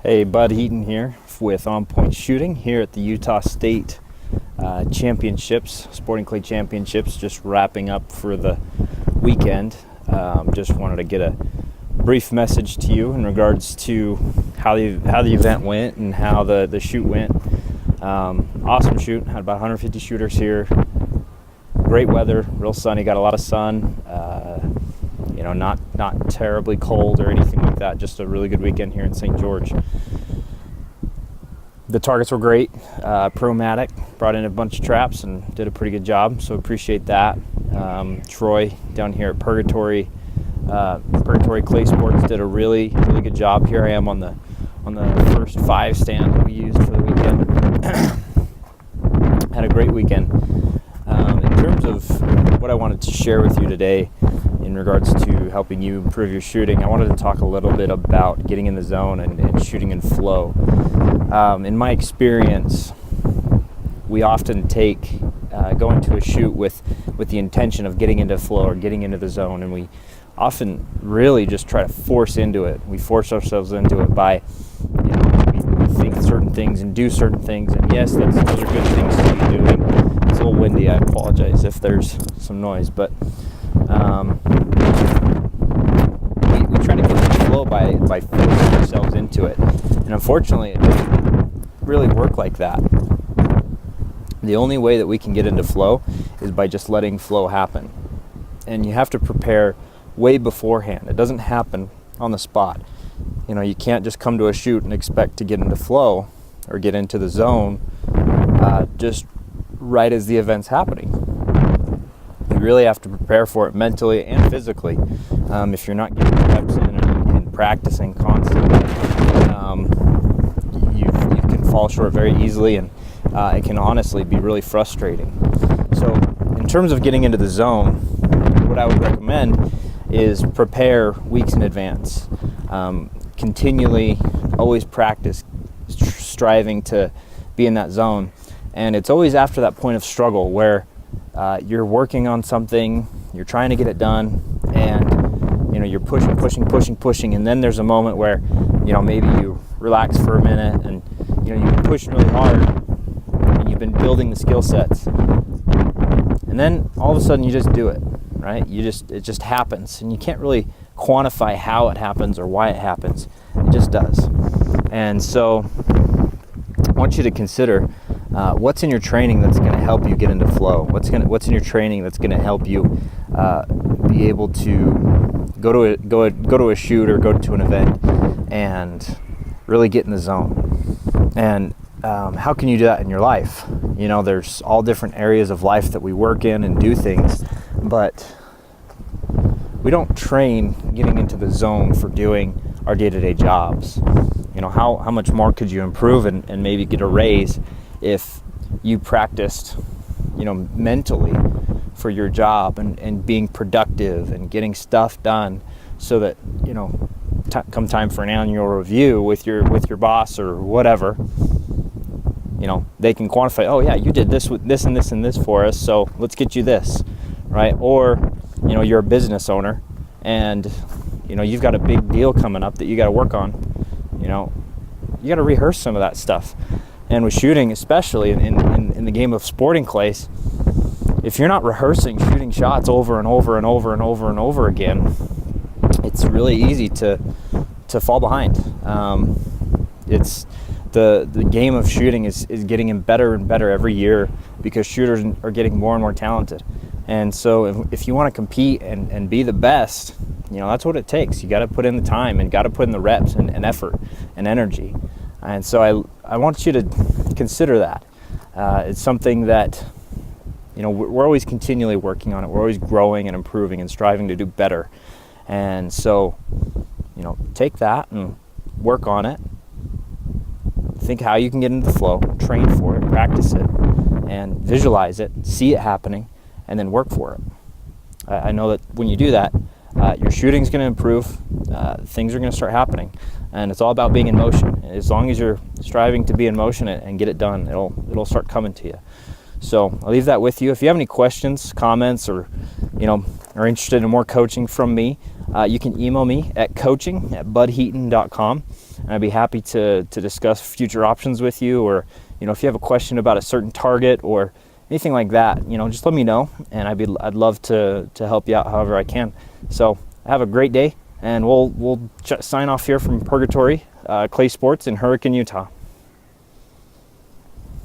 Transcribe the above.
Hey, Bud Heaton here with On Point Shooting here at the Utah State Championships, Sporting Clay Championships, just wrapping up for the weekend. Just wanted to get a brief message to you in regards to how the event went and how the shoot went. Awesome shoot, had about 150 shooters here. Great weather, real sunny, got a lot of sun. Not terribly cold or anything like that. Just a really good weekend here in St. George. The targets were great. Pro-matic brought in a bunch of traps and did a pretty good job, so appreciate that. Troy down here at Purgatory Clay Sports did a really good job. Here I am on the first 5 stand that we used for the weekend. Had a great weekend. In terms of what I wanted to share with you today in regards to helping you improve your shooting, I wanted to talk a little bit about getting in the zone and shooting in flow. In my experience, we often go into a shoot with the intention of getting into flow or getting into the zone, and we often really just try to force into it. We force ourselves into it by, we think certain things and do certain things, and yes, those are good things to be doing. It's a little windy, I apologize if there's some noise, but we try to get into flow by forcing ourselves into it, and unfortunately it doesn't really work like that. The only way that we can get into flow is by just letting flow happen, and you have to prepare way beforehand. It doesn't happen on the spot. You can't just come to a shoot and expect to get into flow or get into the zone just right as the event's happening. You really have to prepare for it mentally and physically. If you're not getting reps in and practicing constantly, you can fall short very easily, and it can honestly be really frustrating. So in terms of getting into the zone, what I would recommend is prepare weeks in advance. Continually, always practice, striving to be in that zone. And it's always after that point of struggle where you're working on something, you're trying to get it done, and you're pushing, and then there's a moment where maybe you relax for a minute, and you push really hard, and you've been building the skill sets, and then all of a sudden you just do it, right? It just happens, and you can't really quantify how it happens or why it happens. It just does. And so I want you to consider what's in your training that's going to help you get into flow. What's in your training that's going to help you be able to go to a shoot or go to an event and really get in the zone. And how can you do that in your life? There's all different areas of life that we work in and do things, but we don't train getting into the zone for doing our day-to-day jobs. How much more could you improve and maybe get a raise if you practiced, mentally for your job and being productive and getting stuff done, so that, come time for an annual review with your boss or whatever, they can quantify, oh yeah, you did this with this and this and this for us, so let's get you this, right? Or, you're a business owner and, you've got a big deal coming up that you got to work on. You got to rehearse some of that stuff. And with shooting, especially in the game of sporting clays, if you're not rehearsing shooting shots over and over and over and over and over again, it's really easy to fall behind. It's the game of shooting is getting better and better every year because shooters are getting more and more talented. And so if you want to compete and be the best, that's what it takes. You got to put in the time and got to put in the reps and effort and energy. And so I want you to consider that. It's something that, we're always continually working on it. We're always growing and improving and striving to do better. And so, take that and work on it. Think how you can get into the flow, train for it, practice it, and visualize it, see it happening, and then work for it. I know that when you do that, your shooting's going to improve, things are going to start happening, and it's all about being in motion. As long as you're striving to be in motion and get it done, it'll start coming to you. So I'll leave that with you. If you have any questions, comments, or are interested in more coaching from me, you can email me at coaching@budheaton.com, and I'd be happy to discuss future options with you, or if you have a question about a certain target or anything like that, just let me know, and I'd love to help you out however I can. So have a great day, and we'll sign off here from Purgatory Clay Sports in Hurricane, Utah.